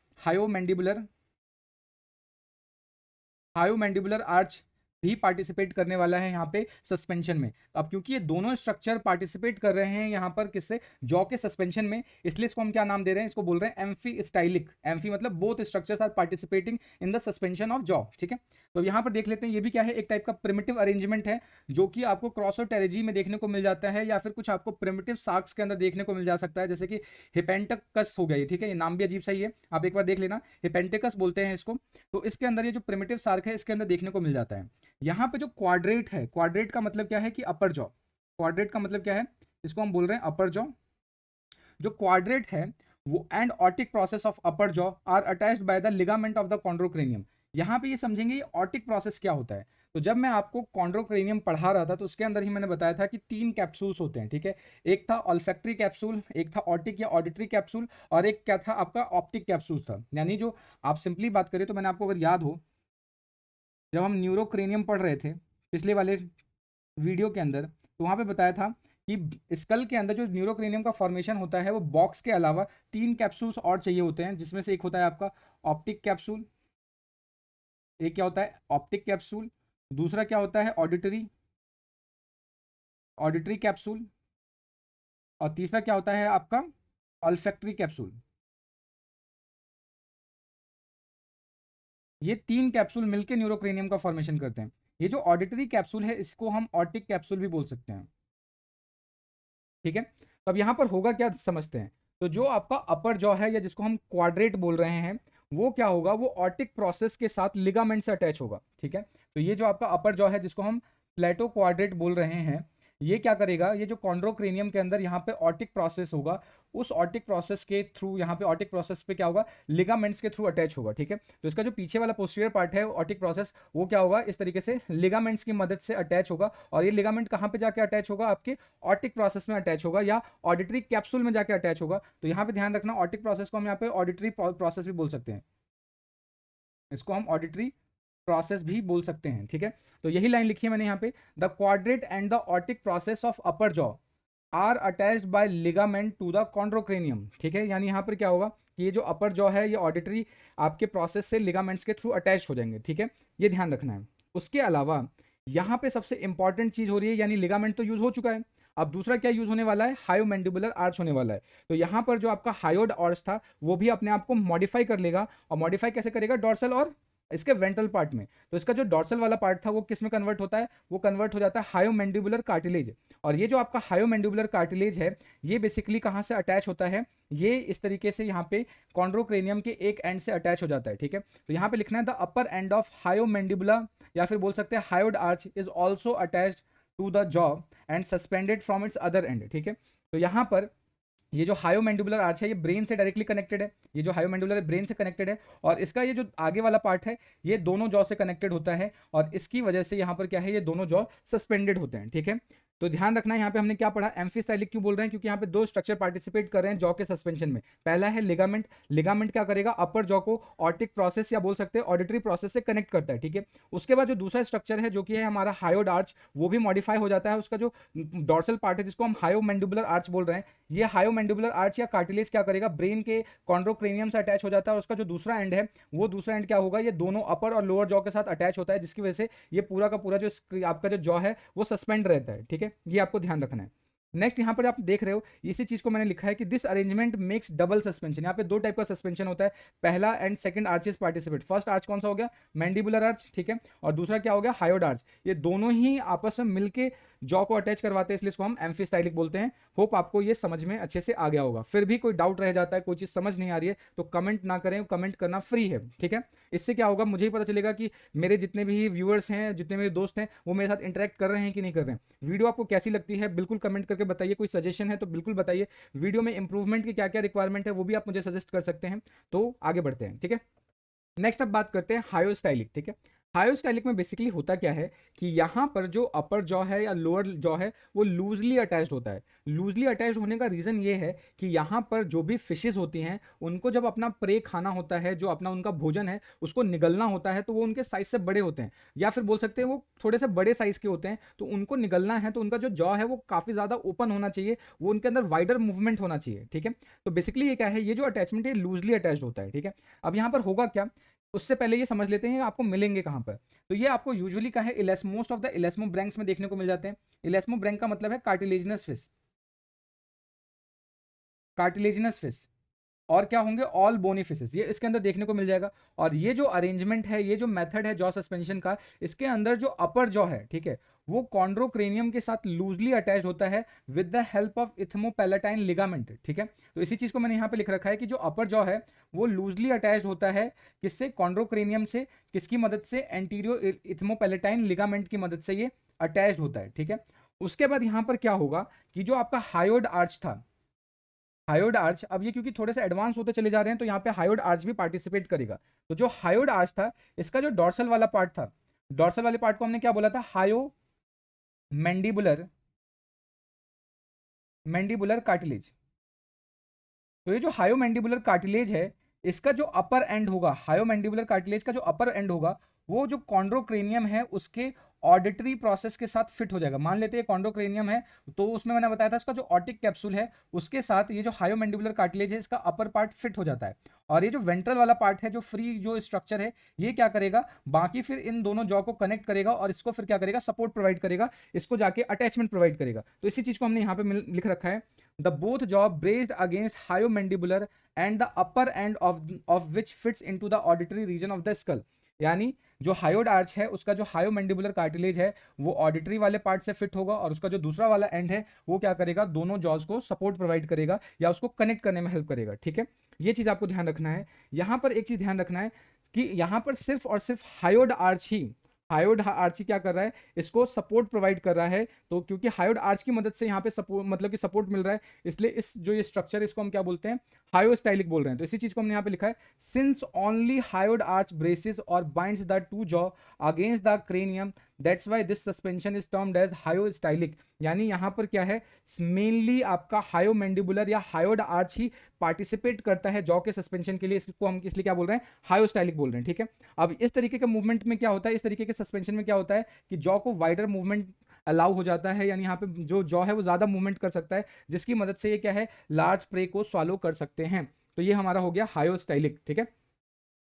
हायोमैंडिबुलर आर्च भी पार्टिसिपेट करने वाला है यहाँ पे सस्पेंशन में। अब क्योंकि ये दोनों स्ट्रक्चर पार्टिसिपेट कर रहे हैं यहाँ पर किससे, जॉ के सस्पेंशन में, इसलिए इसको हम क्या नाम दे रहे हैं, इसको बोल रहे हैं एम्फीस्टाइलिक। एम्फी मतलब both structures are participating in the suspension of jaw, ठीक है। तो यहाँ पर देख लेते हैं, ये भी क्या है, एक टाइप का प्रिमिटिव अरेंजमेंट है, जो कि आपको क्रॉसोटेरेजी में देखने को मिल जाता है, या फिर कुछ आपको प्रिमिटिव साक्स के अंदर देखने को मिल जा सकता है, जैसे कि हिपेंटकस हो गया ये, ठीक है, ये नाम भी अजीब सा ही है, आप एक बार देख लेना, हिपेंटिकस बोलते हैं इसको। तो इसके अंदर ये जो प्रिमिटिव सार्क है इसके अंदर देखने को मिल जाता है। यहाँ पे जो क्वाड्रेट है, क्वाड्रेट का मतलब क्या है कि अपर जॉ, क्वाड्रेट का मतलब क्या है, इसको हम बोल रहे हैं अपर जॉ। जो क्वाड्रेट है वो and otic process of upper jaw are attached by the ligament of the chondrocranium. यहाँ पे ये समझेंगे ये ऑटिक प्रोसेस क्या होता है। तो जब मैं आपको कॉन्ड्रोक्रेनियम पढ़ा रहा था तो उसके अंदर ही मैंने बताया था कि तीन कैप्सूल्स होते हैं, ठीक है, एक था ऑल्फैक्टरी कैप्सूल, एक था ऑटिक या ऑडिटरी कैप्सूल, और एक क्या था आपका ऑप्टिक कैप्सूल था। यानी जो आप सिंपली बात करें तो मैंने आपको अगर याद हो, जब हम न्यूरोक्रेनियम पढ़ रहे थे पिछले वाले वीडियो के अंदर, तो वहाँ पे बताया था कि स्कल के अंदर जो न्यूरोक्रेनियम का फॉर्मेशन होता है वो बॉक्स के अलावा तीन कैप्सूल्स और चाहिए होते हैं, जिसमें से एक होता है आपका ऑप्टिक कैप्सूल, एक क्या होता है ऑप्टिक कैप्सूल, दूसरा क्या होता है ऑडिटरी ऑडिटरी कैप्सूल, और तीसरा क्या होता है आपका ऑल्फैक्टरी कैप्सूल। ये तीन कैप्सूल मिलकर न्यूरोक्रेनियम का फॉर्मेशन करते हैं। ये जो ऑडिटरी कैप्सूल है इसको हम ऑटिक कैप्सूल भी बोल सकते हैं, ठीक है। तो अब यहाँ पर होगा क्या समझते हैं। तो जो आपका अपर जॉ है या जिसको हम क्वाड्रेट बोल रहे हैं, वो क्या होगा, वो ऑटिक प्रोसेस के साथ लिगामेंट से अटैच होगा, ठीक है। तो ये जो आपका अपर जॉ है जिसको हम प्लेटो क्वाड्रेट बोल रहे हैं, ये क्या करेगा, ये जो कॉन्ड्रोक्रेनियम के अंदर यहाँ पे ऑटिक प्रोसेस होगा, उस ऑटिक प्रोसेस के थ्रू यहाँ पे ऑटिक प्रोसेस पे क्या होगा, लिगामेंट्स के थ्रू अटैच होगा, ठीक है। तो इसका जो पीछे वाला पोस्टीरियर पार्ट है ऑटिक प्रोसेस, वो क्या होगा, इस तरीके से लिगामेंट्स की मदद से अटैच होगा। और ये लिगामेंट कहाँ पे जाके अटैच होगा, आपके ऑटिक प्रोसेस में अटैच होगा या ऑडिटरी कैप्सूल में जाके अटैच होगा। तो यहाँ पे ध्यान रखना, ऑटिक प्रोसेस को हम यहाँ पे ऑडिटरी प्रोसेस भी बोल सकते हैं, इसको हम ऑडिटरी प्रोसेस भी बोल सकते हैं, ठीक है। तो यही लाइन लिखी है मैंने यहाँ पे, the quadrate and the otic process of upper jaw are attached by ligament to the chondrocranium, ठीक है। यानी यहाँ पर क्या होगा कि ये जो अपर जॉ है ये ऑडिटरी आपके प्रोसेस से लिगामेंट्स के थ्रू अटैच हो जाएंगे, ठीक है, ये ध्यान रखना है। उसके अलावा यहाँ पे सबसे इंपॉर्टेंट चीज हो रही है, यानी लिगामेंट तो यूज हो चुका है, अब दूसरा क्या यूज होने वाला है, हायोमैंडिबुलर आर्च होने वाला है। तो यहाँ पर जो आपका हायोड आर्च था वो भी अपने आप को मॉडिफाई कर लेगा, और मॉडिफाई कैसे करेगा, डॉर्सल और इसके वेंट्रल पार्ट में। तो इसका जो डॉर्सल वाला पार्ट था वो किस में कन्वर्ट होता है, वो कन्वर्ट हो जाता है हायोमैंडिबुलर कार्टिलेज। और ये जो आपका हायोमैंडिबुलर कार्टिलेज है ये बेसिकली कहाँ से अटैच होता है, ये इस तरीके से यहाँ पे कॉन्ड्रोक्रेनियम के एक एंड से अटैच हो जाता है, ठीक है। तो यहाँ पे लिखना है the upper end of hyomandibula, या फिर बोल सकते हैं hyoid arch is also attached to the jaw and suspended from its other end, ठीक है। तो यहाँ पर ये जो हायोमैंडिबुलर आर्च है ये ब्रेन से डायरेक्टली कनेक्टेड है, ये जो हायोमैंडिबुलर ब्रेन से कनेक्टेड है, और इसका ये जो आगे वाला पार्ट है ये दोनों जॉ से कनेक्टेड होता है, और इसकी वजह से यहाँ पर क्या है, ये दोनों जॉ सस्पेंडेड होते हैं, ठीक है। तो ध्यान रखना है यहाँ पे हमने क्या पढ़ा, एम्फिस्टाइलिक क्यों बोल रहे हैं, क्योंकि यहाँ पे दो स्ट्रक्चर पार्टिसिपेट कर रहे हैं जॉ के सस्पेंशन में। पहला है लिगामेंट, लिगामेंट क्या करेगा, अपर जॉ को ऑटिक प्रोसेस या बोल सकते हैं ऑडिटरी प्रोसेस से कनेक्ट करता है, ठीक है। उसके बाद जो दूसरा स्ट्रक्चर है जो कि है हमारा हायोड आर्च, वो भी मॉडिफाई हो जाता है। उसका जो डॉर्सल पार्ट है जिसको हम हायोमैंडिबुलर आर्च बोल रहे हैं, ये हायोमैंडिबुलर आर्च या कार्टिलेज क्या करेगा, ब्रेन के कॉन्ड्रोक्रेनियम से अटैच हो जाता है। और उसका जो दूसरा एंड है, वो दूसरा एंड क्या होगा, ये दोनों अपर और लोअर जॉ के साथ अटैच होता है, जिसकी वजह से ये पूरा का पूरा जो आपका जो जॉ है वो सस्पेंड रहता है, ठीक है। ये आपको ध्यान रखना है। नेक्स्ट यहाँ पर आप देख रहे हो इसी चीज को मैंने लिखा है कि this arrangement makes double suspension. यहाँ पे दो टाइप का सस्पेंशन होता है, पहला and second arches participate. First arch कौन सा हो गया, मैंडिबुलर आर्च, ठीक है, और दूसरा क्या हो गया, हायोड आर्च। ये दोनों ही आपस में मिलके जॉ को अटैच करवाते हैं, इसलिए इसको हम एम्फिस्टाइलिक बोलते हैं। होप आपको ये समझ में अच्छे से आ गया होगा। फिर भी कोई डाउट रह जाता है, कोई चीज समझ नहीं आ रही है, तो कमेंट ना करें, कमेंट करना फ्री है, ठीक है। इससे क्या होगा, मुझे ही पता चलेगा कि मेरे जितने भी व्यूअर्स हैं, जितने मेरे दोस्त हैं, वो मेरे साथ इंटरेक्ट कर रहे हैं कि नहीं कर रहे हैं। वीडियो आपको कैसी लगती है बिल्कुल कमेंट करके बताइए। कोई सजेशन है तो बिल्कुल बताइए। वीडियो में इंप्रूवमेंट की क्या क्या रिक्वायरमेंट है वो भी आप मुझे सजेस्ट कर सकते हैं। तो आगे बढ़ते हैं, ठीक है। नेक्स्ट अब बात करते हैं हायोस्टाइलिक, ठीक है। हायोस्टाइलिक में बेसिकली होता क्या है कि यहाँ पर जो अपर जॉ है या लोअर जॉ है वो लूजली अटैच्ड होता है। लूजली अटैच्ड होने का रीजन ये है कि यहाँ पर जो भी फिशेस होती हैं उनको जब अपना प्रे खाना होता है, जो अपना उनका भोजन है उसको निगलना होता है, तो वो उनके साइज से बड़े होते हैं, या फिर बोल सकते हैं वो थोड़े से बड़े साइज के होते हैं। तो उनको निगलना है तो उनका जो जॉ है वो काफी ज्यादा ओपन होना चाहिए, वो उनके अंदर वाइडर मूवमेंट होना चाहिए, ठीक है। तो बेसिकली ये क्या है, ये जो अटैचमेंट है लूजली अटैच्ड होता है, ठीक है। अब यहाँ पर होगा क्या, उससे पहले ये समझ लेते हैं आपको मिलेंगे कहाँ पर। तो ये आपको यूजुअली का है मोस्ट ऑफ द इलेस्मो ब्रैंक्स में देखने को मिल जाते हैं। इलेस्मो ब्रैंक का मतलब है कार्टिलेजिनस फिश, कार्टिलेजिनस फिश। और क्या होंगे, ऑल बोनी फिशेस, ये इसके अंदर देखने को मिल जाएगा। और ये जो अरेंजमेंट है, ये जो मेथड है जॉ सस्पेंशन का, इसके अंदर जो अपर जॉ है, ठीक है, वो कॉन्ड्रोक्रेनियम के साथ लूजली अटैच होता है with the help of ethmopalatine ligament, ठीक है। तो इसी चीज को मैंने यहाँ पे लिख रखा है कि जो अपर जॉ है वो लूजली अटैच होता है किससे, कॉन्ड्रोक्रेनियम से। किसकी मदद से, एंटीरियो इथमोपैलेटाइन लिगामेंट की मदद से ये अटैच होता है, ठीक है। उसके बाद यहाँ पर क्या होगा कि जो आपका हायोड आर्च था, हायोड आर्च, अब ये क्योंकि थोड़े से एडवांस होते चले जा रहे हैं तो यहाँ पे हायोड आर्च भी पार्टिसिपेट करेगा। तो जो हायोड आर्च था, इसका जो डॉर्सल वाला पार्ट था, डॉर्सल वाले पार्ट को हमने क्या बोला था, हायो मैंडिबुलर, मैंडिबुलर कार्टिलेज। तो ये जो हायोमैंडिबुलर कार्टिलेज है, इसका जो अपर एंड होगा, हायोमैंडिबुलर कार्टिलेज का जो अपर एंड होगा, वो जो कॉन्ड्रोक्रेनियम है उसके ऑडिटरी प्रोसेस के साथ फिट हो जाएगा। मान लेते हैं कॉन्ड्रोक्रेनियम है, तो उसमें मैंने बताया था इसका जो ऑटिक कैप्सूल है उसके साथ ये जो हायोमैंडिबुलर कार्टिलेज है इसका अपर पार्ट फिट हो जाता है। और ये जो वेंट्रल वाला पार्ट है, जो फ्री जो स्ट्रक्चर है, ये क्या करेगा, बाकी फिर इन दोनों जॉ को कनेक्ट करेगा और इसको फिर क्या करेगा, सपोर्ट प्रोवाइड करेगा, इसको जाके अटैचमेंट प्रोवाइड करेगा। तो इसी चीज को हमने यहाँ पे लिख रखा है, the both jaw braced against hyomandibular and the upper end of which fits into the auditory region of the skull। यानी जो हायोड आर्च है उसका जो हायोमैंडिबुलर कार्टिलेज है वो ऑडिटरी वाले पार्ट से फिट होगा, और उसका जो दूसरा वाला एंड है वो क्या करेगा, दोनों जॉज को सपोर्ट प्रोवाइड करेगा या उसको कनेक्ट करने में हेल्प करेगा, ठीक है। ये चीज आपको ध्यान रखना है। यहां पर एक चीज ध्यान रखना है कि यहां पर सिर्फ और सिर्फ हायोड आर्च ही, हायोड आर्च क्या कर रहा है, इसको सपोर्ट प्रोवाइड कर रहा है। तो क्योंकि हायोड आर्च की मदद से यहाँ पे सपोर्ट मतलब कि सपोर्ट मिल रहा है, इसलिए इस जो ये स्ट्रक्चर है इसको हम क्या बोलते हैं, हायोस्टाइलिक बोल रहे हैं। तो इसी चीज को हमने यहाँ पे लिखा है, since only hyoid arch braces और binds the two jaw against the cranium, that's why this suspension is termed as hyostylic. यानी यहाँ पर क्या है, मेनली आपका हायोमैंडिबुलर या हायोड आर्च ही पार्टिसिपेट करता है जॉ के सस्पेंशन के लिए, इसको हम इसलिए क्या बोल रहे हैं, हायोस्टाइलिक बोल रहे हैं, ठीक है। अब इस तरीके के मूवमेंट में क्या होता है, इस तरीके के सस्पेंशन में क्या होता है कि जॉ को वाइडर मूवमेंट अलाउ हो जाता है, यानी यहाँ पे जो जॉ है वो ज्यादा मूवमेंट कर सकता है, जिसकी मदद से ये क्या है, लार्ज प्रे को स्वालो कर सकते हैं। तो ये हमारा हो गया हायोस्टाइलिक, ठीक है।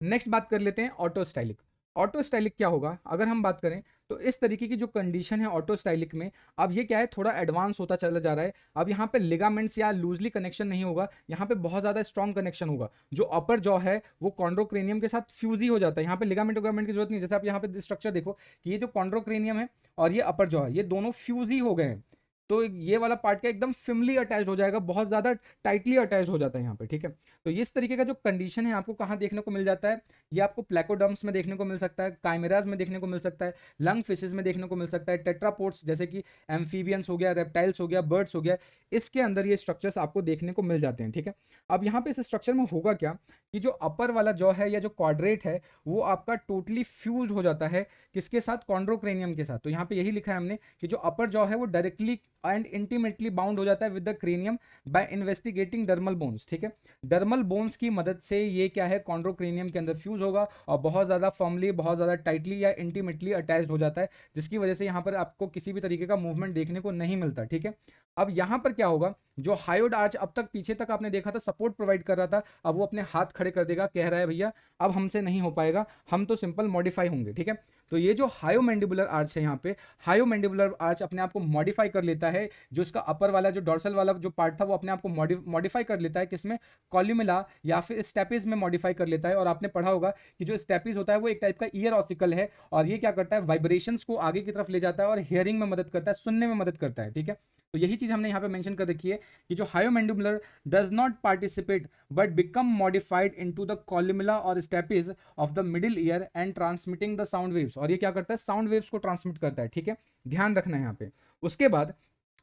नेक्स्ट बात कर लेते हैं ऑटोस्टाइलिक। ऑटोस्टाइलिक क्या होगा, अगर हम बात करें तो इस तरीके की जो कंडीशन है ऑटोस्टाइलिक में, अब ये क्या है, थोड़ा एडवांस होता चला जा रहा है। अब यहाँ पे लिगामेंट्स या लूजली कनेक्शन नहीं होगा, यहाँ पे बहुत ज्यादा स्ट्रॉन्ग कनेक्शन होगा। जो अपर जॉ है वो कॉन्ड्रोक्रेनियम के साथ फ्यूज ही हो जाता है, यहाँ पे लिगामेंट वगामेंट की जरूरत नहीं। जैसे आप यहाँ पे स्ट्रक्चर देखो कि ये जो कॉन्ड्रोक्रेनियम है और ये अपर जॉ है, ये दोनों फ्यूज ही हो गए हैं। तो ये वाला पार्ट का एकदम फिमली अटैच हो जाएगा, बहुत ज़्यादा टाइटली अटैच हो जाता है यहाँ पे, ठीक है। तो इस तरीके का जो कंडीशन है आपको कहाँ देखने को मिल जाता है, ये आपको प्लेकोडर्म्स में देखने को मिल सकता है, काइमेराज में देखने को मिल सकता है, लंग फिशेज में देखने को मिल सकता है, टेट्रापोड्स जैसे कि एम्फीबियंस हो गया, रेप्टाइल्स हो गया, बर्ड्स हो गया, इसके अंदर ये स्ट्रक्चर्स आपको देखने को मिल जाते हैं, ठीक है। अब यहाँ पे इस स्ट्रक्चर में होगा क्या कि जो अपर वाला जॉ है या जो क्वाड्रेट है वो आपका टोटली फ्यूज हो जाता है किसके साथ, कॉन्ड्रोक्रेनियम के साथ। तो यहाँ पे यही लिखा है हमने कि जो अपर जॉ है वो डायरेक्टली एंड इंटीमेटली बाउंड हो जाता है with the cranium by investigating dermal bones, ठीक है। डर्मल बोन्स की मदद से ये क्या है, कॉन्ड्रोक्रेनियम के अंदर फ्यूज होगा और बहुत ज़्यादा फर्मली, बहुत ज़्यादा टाइटली या इंटीमेटली अटैच्ड हो जाता है, जिसकी वजह से यहाँ पर आपको किसी भी तरीके का मूवमेंट देखने को नहीं मिलता, ठीक है। अब यहाँ पर क्या होगा, जो हायोड आर्च अब तक पीछे तक आपने देखा था सपोर्ट प्रोवाइड कर रहा था, अब वो अपने हाथ खड़े कर देगा, कह रहा है भैया अब हमसे नहीं हो पाएगा, हम तो सिंपल मॉडिफाई होंगे, ठीक है। तो ये जो हायोमैंडिबुलर आर्च है यहाँ पे, हायोमैंडिबुलर आर्च अपने आप को मॉडिफाई कर लेता है, जो इसका अपर वाला जो डॉर्सल वाला जो पार्ट था वो अपने आप को मॉडिफाई कर लेता है, किसमें, कॉल्यूमिला या फिर स्टेपिस में मॉडिफाई कर लेता है। और आपने पढ़ा होगा कि जो स्टेपिस होता है वो एक टाइप का ईयर ऑसिकल है, और ये क्या करता है, वाइब्रेशंस को आगे की तरफ ले जाता है और हियरिंग में मदद करता है, सुनने में मदद करता है, ठीक है। तो यही चीज हमने यहाँ पे मेंशन कर रखी है कि जो hyomandibular does not participate but become modified into the columella और stapes of the middle ear and transmitting the sound waves. और ये क्या करता है, साउंड वेव्स को ट्रांसमिट करता है, ठीक है, ध्यान रखना है यहाँ पे। उसके बाद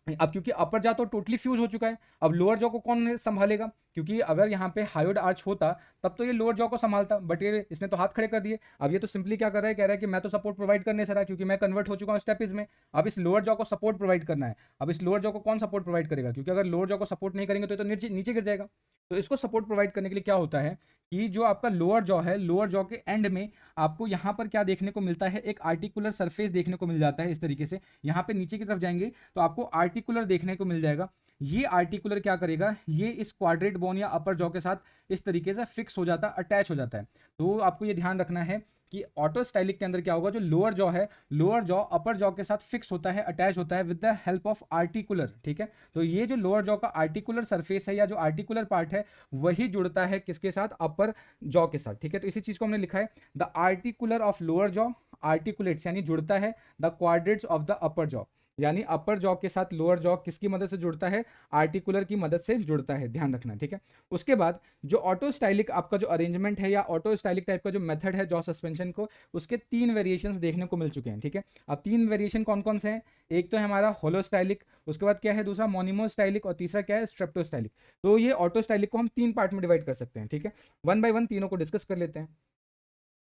अब क्योंकि अपर जॉ तो टोटली फ्यूज हो चुका है, अब लोअर जॉ को कौन संभालेगा, क्योंकि अगर यहाँ पे हायोड आर्च होता तब तो ये लोअर जॉ को संभालता, बट ये इसने तो हाथ खड़े कर दिए। अब ये तो सिंपली क्या कर रहा है, कह रहा है कि मैं तो सपोर्ट प्रोवाइड करने से रहा, क्योंकि मैं कन्वर्ट हो चुका हूँ स्टेपिस में, अब इस लोअर जॉ को सपोर्ट प्रोवाइड करना है। अब इस लोअर जॉ को कौन सपोर्ट प्रोवाइड करेगा, क्योंकि अगर लोअर जॉ को सपोर्ट नहीं करेंगे तो नीचे नीचे गिर जाएगा। तो इसको सपोर्ट प्रोवाइड करने के लिए क्या होता है कि जो आपका लोअर जॉ है, लोअर जॉ के एंड में आपको यहाँ पर क्या देखने को मिलता है, एक आर्टिकुलर सरफेस देखने को मिल जाता है इस तरीके से। यहाँ पे नीचे की तरफ जाएंगे तो आपको आर्टिकुलर देखने को मिल जाएगा। ये आर्टिकुलर क्या करेगा, ये इस क्वाड्रेट बोन या अपर जॉ के साथ इस तरीके से फिक्स हो जाता है, अटैच हो जाता है। तो आपको ये ध्यान रखना है कि ऑटोस्टाइलिक के अंदर क्या होगा, जो लोअर जॉ है, लोअर जॉ अपर जॉ के साथ फिक्स होता है, अटैच होता है with the help of articular, ठीक है। तो ये जो लोअर जॉ का आर्टिकुलर सरफेस है या जो आर्टिकुलर पार्ट है वही जुड़ता है किसके साथ, अपर जॉ के साथ, ठीक है। तो इसी चीज को हमने लिखा है, the articular of lower jaw articulates, यानी जुड़ता है the quadrates of the upper jaw, यानी अपर जॉ के साथ लोअर जॉ किसकी मदद से जुड़ता है, आर्टिकुलर की मदद से जुड़ता है, ध्यान रखना, ठीक है। उसके बाद जो ऑटोस्टाइलिक आपका जो अरेंजमेंट है या ऑटोस्टाइलिक टाइप का जो मेथड है जॉ सस्पेंशन को, उसके 3 वेरिएशंस देखने को मिल चुके हैं, ठीक है। अब 3 वेरिएशन कौन कौन से हैं, एक तो है हमारा होलोस्टाइलिक, उसके बाद क्या है दूसरा मोनिमोस्टाइलिक, और तीसरा क्या है, स्ट्रेप्टोस्टाइलिक। तो ये ऑटोस्टाइलिक को हम 3 पार्ट में डिवाइड कर सकते हैं, ठीक है। 1 बाय 1 तीनों को डिस्कस कर लेते हैं।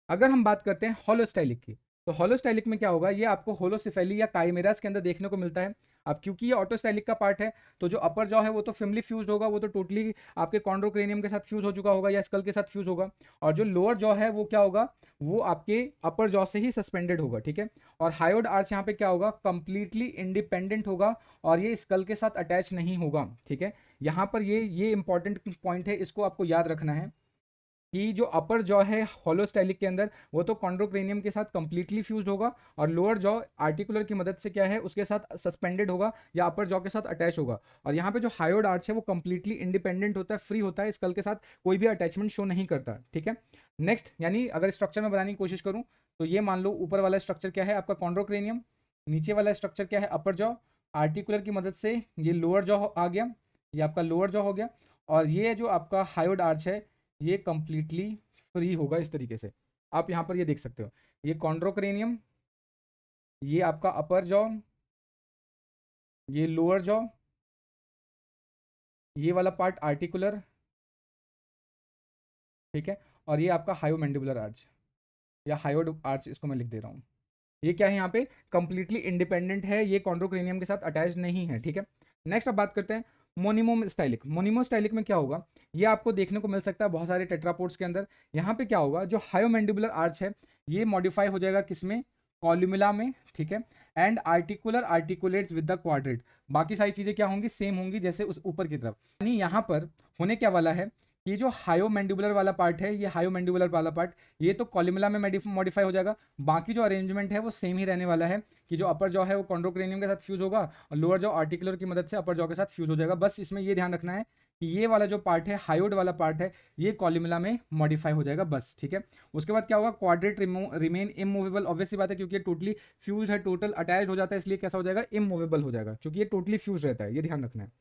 अगर हम बात करते हैं होलोस्टाइलिक की, तो होलोस्टाइलिक में क्या होगा, ये आपको होलोसिफेली या काइमेरास के अंदर देखने को मिलता है। अब क्योंकि ये ऑटोस्टाइलिक का पार्ट है तो जो अपर जॉ है वो तो फिमली फ्यूज होगा, वो तो टोटली आपके कॉन्ड्रोक्रेनियम के साथ फ्यूज हो चुका होगा या स्कल के साथ फ्यूज होगा। और जो लोअर जॉ है वो क्या होगा, वो आपके अपर जॉ से ही सस्पेंडेड होगा, ठीक है। और हायोड आर्च यहाँ पे क्या होगा, कंप्लीटली इंडिपेंडेंट होगा और ये स्कल के साथ अटैच नहीं होगा, ठीक है। यहाँ पर ये इंपॉर्टेंट पॉइंट है, इसको आपको याद रखना है कि जो अपर जॉ है होलोस्टाइलिक के अंदर वो तो कॉन्ड्रोक्रेनियम के साथ कंप्लीटली फ्यूज्ड होगा, और लोअर जॉ आर्टिकुलर की मदद से क्या है, उसके साथ सस्पेंडेड होगा या अपर जॉ के साथ अटैच होगा। और यहाँ पे जो हायोड आर्च है वो कंप्लीटली इंडिपेंडेंट होता है, फ्री होता है, स्कल के साथ कोई भी अटैचमेंट शो नहीं करता, ठीक है। नेक्स्ट, यानी अगर स्ट्रक्चर में बनाने की कोशिश करूँ तो ये मान लो ऊपर वाला स्ट्रक्चर क्या है आपका कॉन्ड्रोक्रेनियम, नीचे वाला स्ट्रक्चर क्या है अपर जॉ, आर्टिकुलर की मदद से ये लोअर जॉ आ गया, ये आपका लोअर जॉ हो गया, और ये जो आपका हायोड आर्च है ये कंप्लीटली फ्री होगा इस तरीके से। आप यहाँ पर ये देख सकते हो, ये कॉन्ड्रोक्रेनियम, ये आपका अपर जॉ, ये लोअर जॉ, ये वाला पार्ट आर्टिकुलर, ठीक है, और ये आपका हायोमैंडिबुलर आर्च या हायोड आर्च, इसको मैं लिख दे रहा हूँ। ये क्या है यहाँ पे, कंप्लीटली इंडिपेंडेंट है, ये कॉन्ड्रोक्रेनियम के साथ अटैच नहीं है, ठीक है। नेक्स्ट अब बात करते हैं मोनिमोस्टाइलिक। मोनिमोस्टाइलिक में क्या होगा, ये आपको देखने को मिल सकता है बहुत सारे टेट्रापोड्स के अंदर। यहाँ पे क्या होगा, जो हायोमैंडिबुलर आर्च है ये मॉडिफाई हो जाएगा किसमें, कॉल्यूमिला में, ठीक है। And articular articulates with the quadrate, बाकी सारी चीजें क्या होंगी, सेम होंगी जैसे उस ऊपर की तरफ। यानी यहाँ पर होने क्या वाला है कि जो हायोमैंडिबुलर वाला पार्ट है, ये हायोमैंडिबुलर वाला पार्ट ये तो कॉलुमेला में मॉडिफाई हो जाएगा, बाकी जो अरेंजमेंट है वो सेम ही रहने वाला है कि जो अपर जॉ है वो कॉन्ड्रोक्रेनियम के साथ फ्यूज होगा और लोअर जॉ आर्टिकुलर की मदद से अपर जॉ के साथ फ्यूज हो जाएगा। बस इसमें ये ध्यान रखना है कि ये वाला जो पार्ट है, हायोड वाला पार्ट है, ये कॉलुमेला में मॉडिफाई हो जाएगा बस, ठीक है। उसके बाद क्या होगा, क्वाड्रेट रिमेन इमूवेबल, ऑब्वियस सी बात है क्योंकि ये टोटली फ्यूज है, टोटल अटैच हो जाता है, इसलिए कैसा हो जाएगा, इमूवेबल हो जाएगा, क्योंकि ये टोटली फ्यूज रहता है, ये ध्यान रखना है।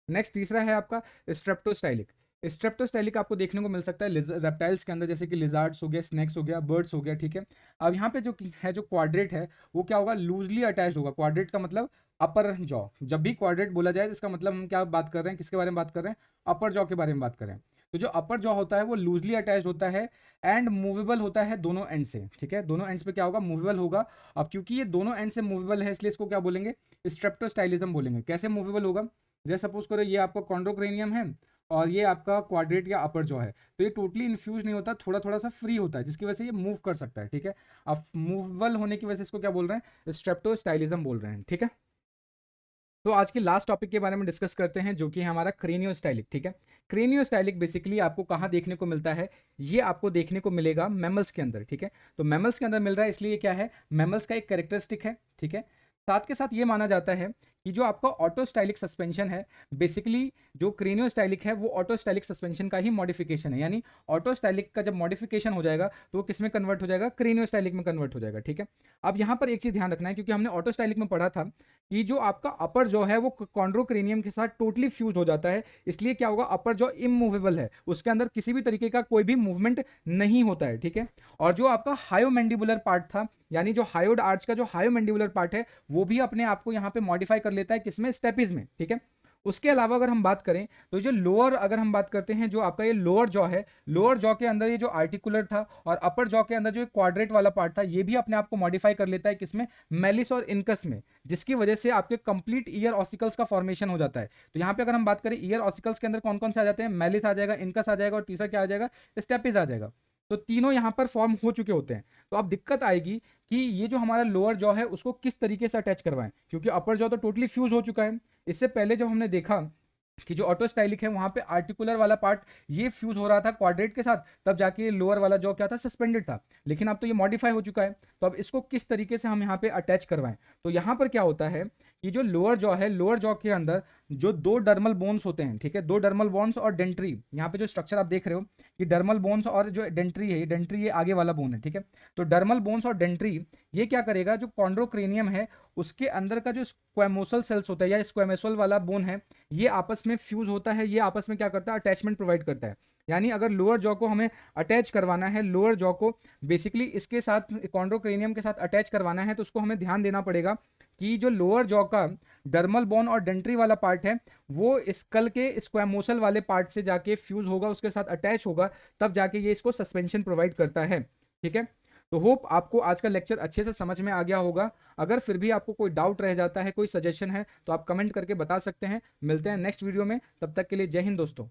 नेक्स्ट तीसरा है आपका स्ट्रेप्टोस्टाइलिक। स्ट्रेप्टोस्टाइलिक आपको देखने को मिल सकता है रेप्टाइल्स के अंदर, जैसे कि लिजार्ड्स हो गया, स्नेक्स हो गया, बर्ड्स हो गया, ठीक है। अब यहाँ पे जो है जो क्वाड्रेट है वो क्या होगा, लूजली अटैच्ड होगा। क्वाड्रेट का मतलब अपर जॉ, जब भी क्वाड्रेट बोला जाए इसका मतलब हम क्या बात कर रहे हैं, किसके बारे में बात कर रहे हैं, अपर जॉ के बारे में बात कर रहे हैं। तो जो अपर जॉ होता है वो लूजली अटैच्ड होता है एंड मूवेबल होता है दोनों एंड से, ठीक है। दोनों एंड्स पे क्या होगा, मूवेबल होगा। अब क्योंकि ये दोनों एंड से मूवेबल है इसलिए इसको क्या बोलेंगे, स्ट्रेप्टोस्टाइलिज्म बोलेंगे। कैसे मूवेबल होगा, जैसे सपोज करो ये आपका कॉन्ड्रोक्रेनियम है और ये आपका क्वाड्रेट या अपर जॉ है, तो ये टोटली इन्फ्यूज नहीं होता, थोड़ा थोड़ा सा फ्री होता है, जिसकी वजह से ये मूव कर सकता है, ठीक है। अब मूवेबल होने की वजह से इसको क्या बोल रहे हैं, स्ट्रेप्टोस्टाइलिज्म बोल रहे हैं, ठीक है। तो आज के लास्ट टॉपिक के बारे में डिस्कस करते हैं जो कि है हमारा क्रेनियोस्टाइलिक, ठीक है। क्रेनियोस्टाइलिक बेसिकली आपको कहाँ देखने को मिलता है, ये आपको देखने को मिलेगा मैमल्स के अंदर, ठीक है। तो मैमल्स के अंदर मिल रहा है, इसलिए क्या है, मैमल्स का एक कैरेक्टरिस्टिक है, ठीक है। साथ के साथ ये माना जाता है कि जो आपका ऑटोस्टाइलिक सस्पेंशन है, बेसिकली जो क्रेनियोस्टाइलिक है वो ऑटोस्टाइलिक सस्पेंशन का ही मॉडिफिकेशन है, यानी ऑटोस्टाइलिक का जब मॉडिफिकेशन हो जाएगा तो वो किस में कन्वर्ट हो जाएगा, क्रेनियोस्टाइलिक में कन्वर्ट हो जाएगा, ठीक है। अब यहाँ पर एक चीज़ ध्यान रखना है, क्योंकि हमने ऑटोस्टाइलिक में पढ़ा था कि जो आपका अपर जॉ है वो कॉन्ड्रोक्रेनियम के साथ टोटली फ्यूज हो जाता है, इसलिए क्या होगा, अपर जॉ इमूवेबल है, उसके अंदर किसी भी तरीके का कोई भी मूवमेंट नहीं होता है, ठीक है। और जो आपका हायोमैंडिबुलर पार्ट था, यानी जो हायोड आर्च का जो हायोमैंडिबुलर पार्ट है वो भी अपने आप को यहाँ पे मॉडिफाई कर लेता है, किसमें, स्टेपिज में, ठीक है। उसके अलावा अगर हम बात करें तो जो लोअर, अगर हम बात करते हैं जो आपका ये लोअर जॉ है, लोअर जॉ के अंदर ये जो आर्टिकुलर था और अपर जॉ के अंदर जो क्वाड्रेट वाला पार्ट था, ये भी अपने आप को मॉडिफाई कर लेता है, किसमें, मेलिस और इनकस में, जिसकी वजह से आपके कंप्लीट ईयर ऑसिकल्स का फॉर्मेशन हो जाता है। तो यहाँ पे अगर हम बात करें ईयर ऑसिकल्स के अंदर कौन कौन से आ जाते हैं, मेलिस आ जाएगा, इनकस आ जाएगा और तीसरा क्या आ जाएगा, स्टेपिज आ जाएगा। तो तीनों यहाँ पर फॉर्म हो चुके होते हैं। तो अब दिक्कत आएगी कि ये जो हमारा लोअर जॉ है उसको किस तरीके से अटैच करवाएं, क्योंकि अपर जॉ तो टोटली फ्यूज हो चुका है। इससे पहले जब हमने देखा कि जो ऑटोस्टाइलिक है वहां पे आर्टिकुलर वाला पार्ट ये फ्यूज हो रहा था क्वाड्रेट के साथ, तब जाके लोअर वाला जॉ क्या था, सस्पेंडेड था, लेकिन अब तो ये मॉडिफाई हो चुका है। तो अब इसको किस तरीके से हम यहाँ पे अटैच करवाएं, तो यहाँ पर क्या होता है कि जो लोअर जॉ है, लोअर जॉ के अंदर जो दो डर्मल बोन्स होते हैं, ठीक है, दो डर्मल बोन्स और डेंट्री, यहाँ पे जो स्ट्रक्चर आप देख रहे हो कि डर्मल बोन्स और जो डेंट्री है, ये डेंट्री ये आगे वाला बोन है, ठीक है। तो डर्मल बोन्स और डेंट्री ये क्या करेगा, जो कॉन्ड्रोक्रेनियम है उसके अंदर का जो स्क्वेमोसल सेल्स होता है या स्क्वेमोसल वाला बोन है, ये आपस में फ्यूज होता है, ये आपस में क्या करता है, अटैचमेंट प्रोवाइड करता है। यानी अगर लोअर जॉ को हमें अटैच करवाना है, लोअर जॉ को बेसिकली इसके साथ कॉन्ड्रोक्रेनियम के साथ अटैच करवाना है, तो उसको हमें ध्यान देना पड़ेगा कि जो लोअर जॉ का डर्मल बोन और डेंट्री वाला पार्ट है वो स्कल के स्क्वेमोसल वाले पार्ट से जाके फ्यूज होगा, उसके साथ अटैच होगा, तब जाके ये इसको सस्पेंशन प्रोवाइड करता है, ठीक है। तो होप आपको आज का लेक्चर अच्छे से समझ में आ गया होगा। अगर फिर भी आपको कोई डाउट रह जाता है, कोई सजेशन है, तो आप कमेंट करके बता सकते हैं। मिलते हैं नेक्स्ट वीडियो में, तब तक के लिए जय हिंद दोस्तों।